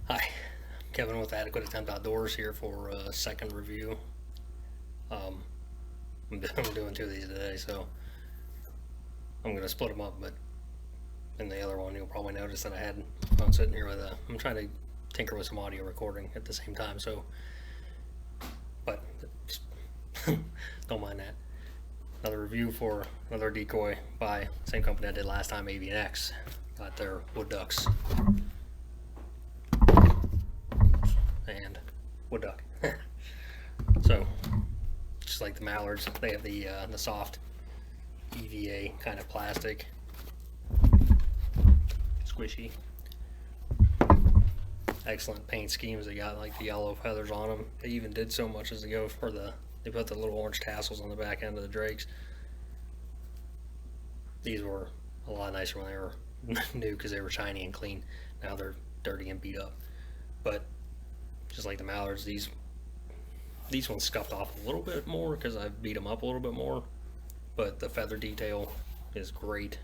Hi, Kevin with Adequate Attempt Outdoors here for a second review. Um, I'm doing two of these today, so I'm going to split them up. But in the other one, you'll probably notice that I had phone sitting here with a. I'm trying to tinker with some audio recording at the same time, so but don't mind that. Another review for another decoy by same company I did last time, Avian X. Got their wood ducks and wood duck. So just like the mallards, they have the soft EVA kind of plastic, squishy. Excellent paint schemes. They got like the yellow feathers on them. They even did so much as to go for they put the little orange tassels on the back end of the drakes. These were a lot nicer when they were new because they were shiny and clean. Now they're dirty and beat up. But just like the mallards, these ones scuffed off a little bit more because I beat them up a little bit more. But the feather detail is great.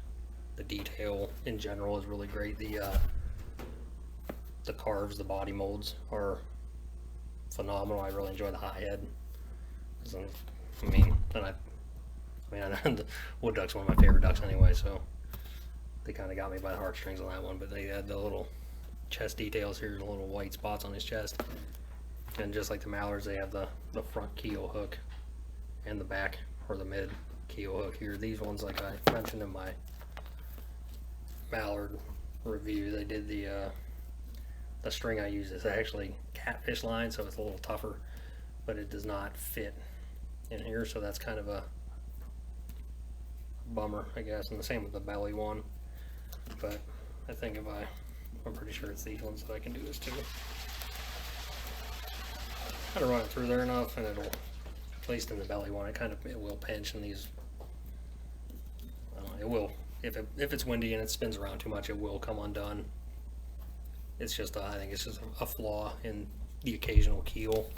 The detail in general is really great. The carves, the body molds are phenomenal. I really enjoy the high head. I mean, the wood duck's one of my favorite ducks anyway, so they kind of got me by the heartstrings on that one. But they had the little chest details here, the little white spots on his chest, and just like the mallards, they have the front keel hook and the back or the mid keel hook here. These ones, like I mentioned in my mallard review, they did the string I use is actually catfish line, so it's a little tougher, but it does not fit in here, so that's kind of a bummer, I guess. And the same with the belly one, but I think I'm pretty sure it's these ones that I can do this to. Kind of run it through there enough, and it'll, at least in the belly one, it will pinch, and these, I don't know, it will, if it's windy and it spins around too much, it will come undone. It's just, I think it's just a flaw in the occasional keel.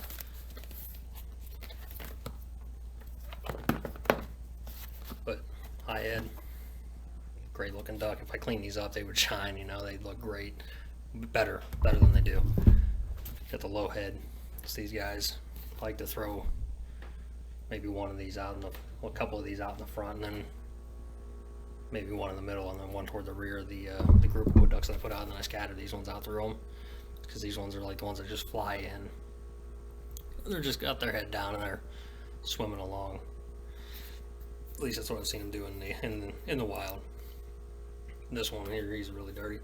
But high head, great looking duck. If I clean these up, they would shine, you know, they'd look great. Better than they do. Got the low head. So these guys like to throw maybe one of these out a couple of these out in the front, and then maybe one in the middle, and then one toward the rear of the group of wood ducks that I put out, and then I scatter these ones out through them, because these ones are like the ones that just fly in. They're just got their head down and they're swimming along. At least that's what I've seen them do in the wild. This one here, he's really dirty,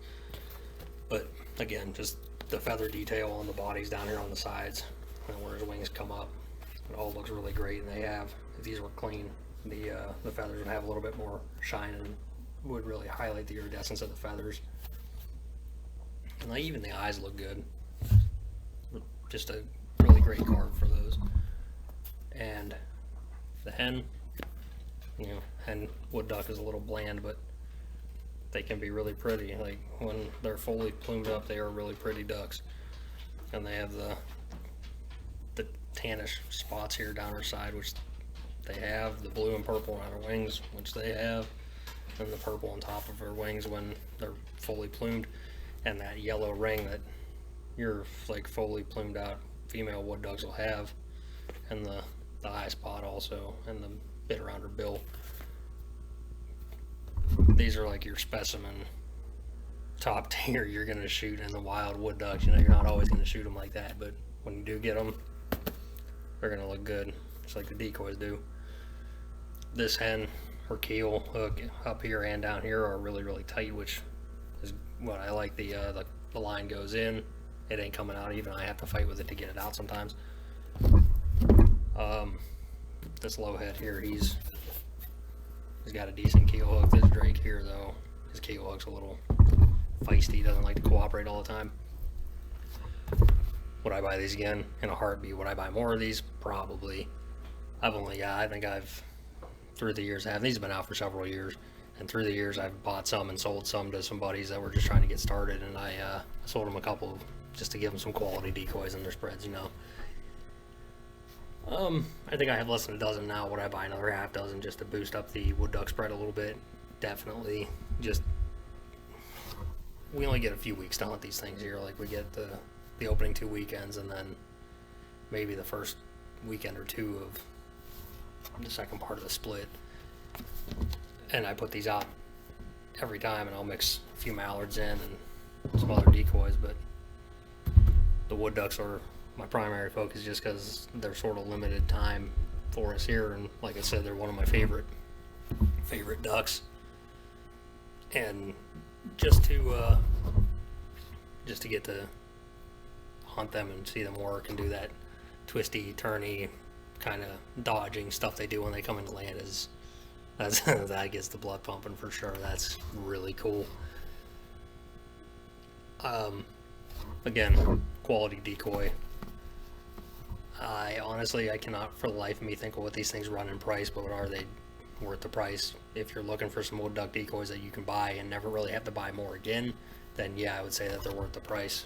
but again, just the feather detail on the bodies down here on the sides and where his wings come up, it all looks really great. And they have, if these were clean, the feathers would have a little bit more shine and would really highlight the iridescence of the feathers. And like, even the eyes look good. Just a really great carve for those. And the hen, you know, hen wood duck is a little bland, but they can be really pretty. Like when they're fully plumed up, they are really pretty ducks. And they have the tannish spots here down her side, which they have, the blue and purple on her wings, which they have, and the purple on top of her wings when they're fully plumed, and that yellow ring that your like fully plumed out female wood ducks will have, and the eye spot also, and the bit around her bill. These are like your specimen top tier you're going to shoot in the wild wood ducks. You know, you're not always going to shoot them like that, but when you do get them, they're going to look good, just like the decoys do. This hen, her keel hook up here and down here are really, really tight, which is what I like. The line goes in, it ain't coming out. Even I have to fight with it to get it out sometimes. This low head here, he's got a decent keel hook. This drake here, though, his keel hook's a little feisty. He doesn't like to cooperate all the time. Would I buy these again? In a heartbeat. Would I buy more of these? Probably. I think through the years, these have been out for several years, and through the years I've bought some and sold some to some buddies that were just trying to get started, and I sold them a couple just to give them some quality decoys in their spreads, you know. I think I have less than a dozen now. Would I buy another half dozen just to boost up the wood duck spread a little bit? Definitely. Just we only get a few weeks to hunt these things here. Like we get the opening 2 weekends, and then maybe the first weekend or two of the second part of the split. And I put these out every time, and I'll mix a few mallards in and some other decoys, but the wood ducks are my primary focus just because they're sort of limited time for us here, and like I said, they're one of my favorite ducks. And just to get to hunt them and see them work and do that twisty, turny kind of dodging stuff they do when they come into land that gets the blood pumping for sure. That's really cool. Again, quality decoy. I cannot for the life of me think of what these things run in price, but are they worth the price? If you're looking for some wood duck decoys that you can buy and never really have to buy more again, then yeah, I would say that they're worth the price.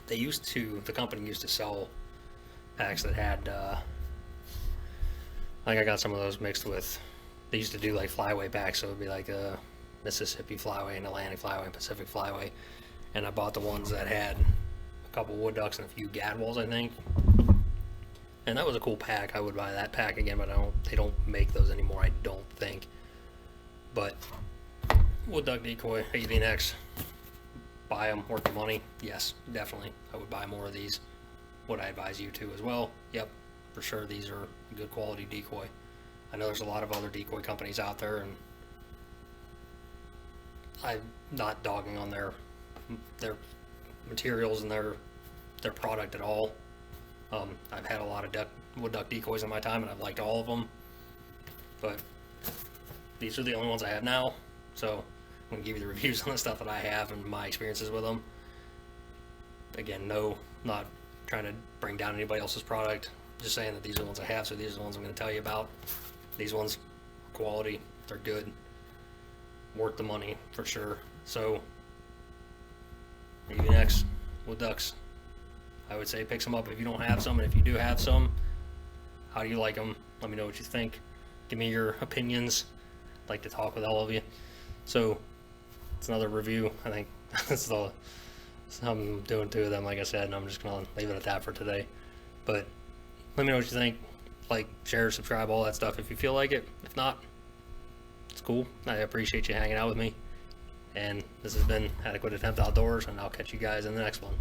The company used to sell packs that had, I think I got some of those mixed with, they used to do like flyway packs, so it would be like a Mississippi flyway, an Atlantic flyway, and Pacific flyway, and I bought the ones that had a couple wood ducks and a few gadwalls, I think. And that was a cool pack. I would buy that pack again, but they don't make those anymore, I don't think. But wood duck decoy, Avian X, buy them, worth the money. Yes, definitely. I would buy more of these. Would I advise you to as well? Yep, for sure. These are a good quality decoy. I know there's a lot of other decoy companies out there, and I'm not dogging on their materials and their product at all. I've had a lot of wood duck decoys in my time, and I've liked all of them, but these are the only ones I have now, so I'm going to give you the reviews on the stuff that I have and my experiences with them. Again, no, not trying to bring down anybody else's product, just saying that these are the ones I have, so these are the ones I'm going to tell you about. These ones are quality, they're good, worth the money for sure. So Avian X wood ducks, I would say pick some up if you don't have some, and if you do have some, how do you like them? Let me know what you think. Give me your opinions. I'd like to talk with all of you. So it's another review. I think I'm doing 2 of them, like I said, and I'm just gonna leave it at that for today. But let me know what you think. Like, share, subscribe, all that stuff if you feel like it. If not, it's cool. I appreciate you hanging out with me. And this has been Adequate Attempt Outdoors, and I'll catch you guys in the next one.